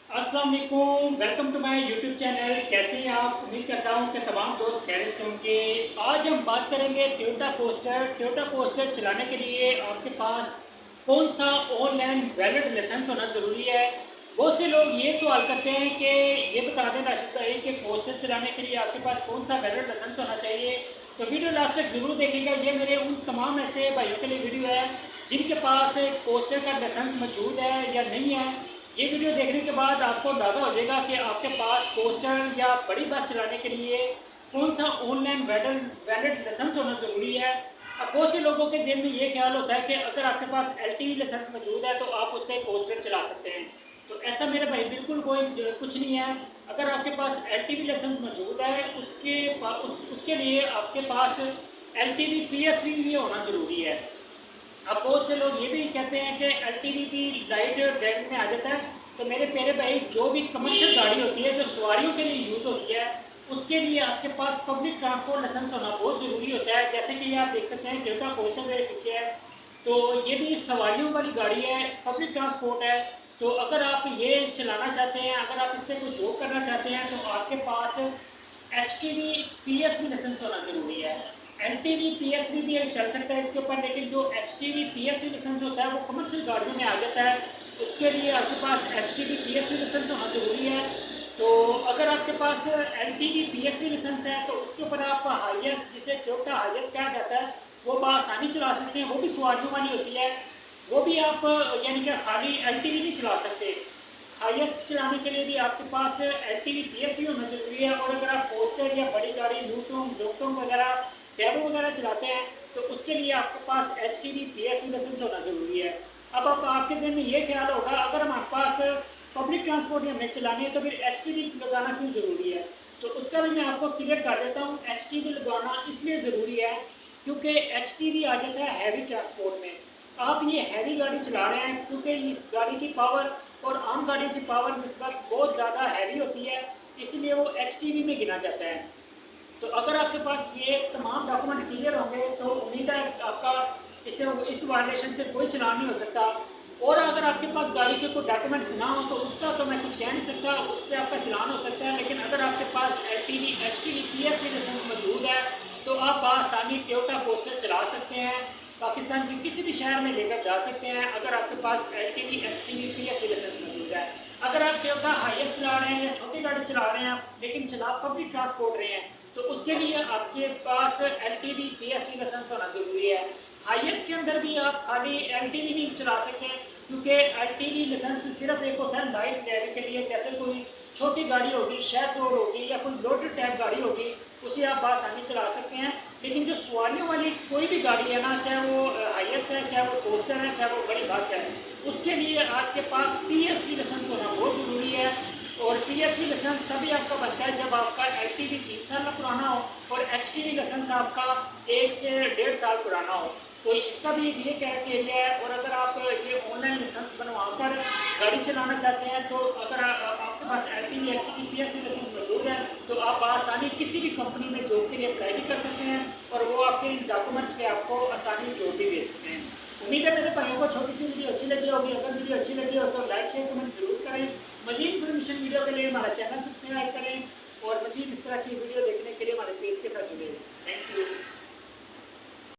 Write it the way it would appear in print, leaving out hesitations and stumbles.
अस्सलाम वालेकुम, welcome to my YouTube channel. कैसे हैं आप? उम्मीद करता हूं कि तमाम दोस्त खैरियत से होंगे। आज हम बात करेंगे टोयोटा कोस्टर। टोयोटा कोस्टर चलाने के लिए आपके पास कौन सा ऑनलाइन वैलिड लाइसेंस होना ज़रूरी है। बहुत से लोग ये सवाल करते हैं कि ये बता दें राशिद भाई कि कोस्टर चलाने के लिए आपके पास कौन सा वैलिड लाइसेंस होना चाहिए। तो वीडियो लास्ट तक ज़रूर देखेगा। ये मेरे उन तमाम ऐसे भाइयों के लिए वीडियो है जिनके पास कोस्टर का लाइसेंस मौजूद है या नहीं है। ये वीडियो देखने के बाद आपको अंदाज़ा हो जाएगा कि आपके पास कोस्टर या बड़ी बस चलाने के लिए कौन सा ऑनलाइन वैलिड लाइसेंस होना ज़रूरी है। अब बहुत से लोगों के जहन में ये ख्याल होता है कि अगर आपके पास LTV लाइसेंस मौजूद है तो आप उस पर कोस्टर चला सकते हैं। तो ऐसा मेरे भाई बिल्कुल कोई कुछ नहीं है। अगर आपके पास LTV लाइसेंस मौजूद है उसके लिए आपके पास LTV PSV भी होना ज़रूरी है। अब बहुत से लोग ये भी कहते हैं कि LTV की लाइट ड्राइविंग में आ जाता है। तो मेरे प्यारे भाई, जो भी कमर्शियल गाड़ी होती है जो सवारियों के लिए यूज़ होती है उसके लिए आपके पास पब्लिक ट्रांसपोर्ट लाइसेंस होना बहुत ज़रूरी होता है। जैसे कि ये आप देख सकते हैं टोयोटा कोस्टर मेरे पीछे है, तो ये भी सवारियों वाली गाड़ी है, पब्लिक ट्रांसपोर्ट है। तो अगर आप ये चलाना चाहते हैं, अगर आप इस पर कोई जॉब करना चाहते हैं तो आपके पास HTV PSV लाइसेंस होना ज़रूरी है। LTV PSV भी चल सकता है इसके ऊपर, लेकिन जो HTV PSV लाइसेंस होता है वो कमर्शियल गाड़ियों में आ जाता है। उसके लिए आपके पास HTV PSV लाइसेंस होना ज़रूरी है। तो अगर आपके पास LTV PSV लाइसेंस है तो उसके ऊपर आप हाईएस्ट, जिसे टोयोटा हाईएस्ट कहा जाता है, वो बआसानी चला सकते हैं। वो भी सवारियों वाली होती है, वो भी आप यानी कि खाली LTV नहीं चला सकते। हाईएस्ट चलाने के लिए भी आपके पास LTV PSV होना जरूरी है। और अगर आप पोस्टर या बड़ी गाड़ी लूटोंग जोटोंग वगैरह टैबो वगैरह चलाते हैं तो उसके लिए आपके पास HTV PSV लाइसेंस होना ज़रूरी है। अब आपके जहन में ये ख्याल होगा, अगर हमारे पास पब्लिक ट्रांसपोर्ट या हमें चलानी है तो फिर HTV लगाना क्यों ज़रूरी है। तो उसका भी मैं आपको क्लियर कर देता हूँ। HTV लगाना इसलिए ज़रूरी है क्योंकि HTV आ जाता है हैवी ट्रांसपोर्ट में। आप ये हैवी गाड़ी चला रहे हैं क्योंकि इस गाड़ी की पावर और आम गाड़ियों की पावर निस्बत बहुत ज़्यादा हैवी होती है, इसलिए वो HTV में गिना जाता है। तो अगर आपके पास ये तमाम डॉक्यूमेंट्स क्लियर होंगे तो उम्मीद है आपका इससे इस वायलेशन से कोई चलान नहीं हो सकता। और अगर आपके पास गाड़ी के कोई डॉक्यूमेंट्स ना हो तो उसका तो मैं कुछ कह नहीं सकता, उस पर आपका चलान हो सकता है। लेकिन अगर आपके पास LTV HTV PSV लाइसेंस मौजूद है तो आप आसानी टोयोटा कोस्टर चला सकते हैं, पाकिस्तान के किसी भी शहर में लेकर जा सकते हैं अगर आपके पास LTV HTV PSV लाइसेंस मौजूद है। अगर आप टोयोटा हाईएस्ट चला रहे हैं या छोटी गाड़ी चला रहे हैं लेकिन चला पब्लिक ट्रांसपोर्ट रहे हैं तो उसके लिए आपके पास LTV PSV लाइसेंस होना ज़रूरी है। हाईएस्ट के अंदर भी आप खाली LTV नहीं चला सकते हैं क्योंकि LTV लाइसेंस सिर्फ एक होता है लाइट ड्राइविंग के लिए। जैसे कोई छोटी गाड़ी होगी, शेयर रोड होगी या कोई लोडेड टाइप गाड़ी होगी, उसे आप आसानी चला सकते हैं। लेकिन जो सवारियों वाली कोई भी गाड़ी है ना, चाहे वो हाईएस्ट है, चाहे वो कोस्टर है, चाहे वो बड़ी बस है, उसके लिए आपके पास PSV लाइसेंस होना बहुत ज़रूरी है। और PSV लाइसेंस तभी आपका बनता है जब आपका LTV 3 साल पुराना हो और HTV लाइसेंस आपका 1 से 1.5 साल पुराना हो। तो इसका भी ये क्राइटेरिया है। और अगर आप ये ऑनलाइन लाइसेंस बनवाकर गाड़ी चलाना चाहते हैं तो अगर आपके पास LTV HTV PSV लाइसेंस मौजूद है तो आप आसानी किसी भी कंपनी में जॉब के लिए अप्लाई भी कर सकते हैं और वो आपके इन डॉक्यूमेंट्स पे आपको आसानी जॉब भी दे सकते हैं। उम्मीद है मेरे भाइयों को छोटी सी वीडियो अच्छी लगी होगी। अगर वीडियो अच्छी लगी हो तो लाइक शेयर कमेंट जरूर करें। मजीद इन्फॉर्मेशन वीडियो के लिए हमारा चैनल सब्सक्राइब करें और मजीद इस तरह की वीडियो देखने के लिए हमारे पेज के साथ जुड़े रहें। Thank you.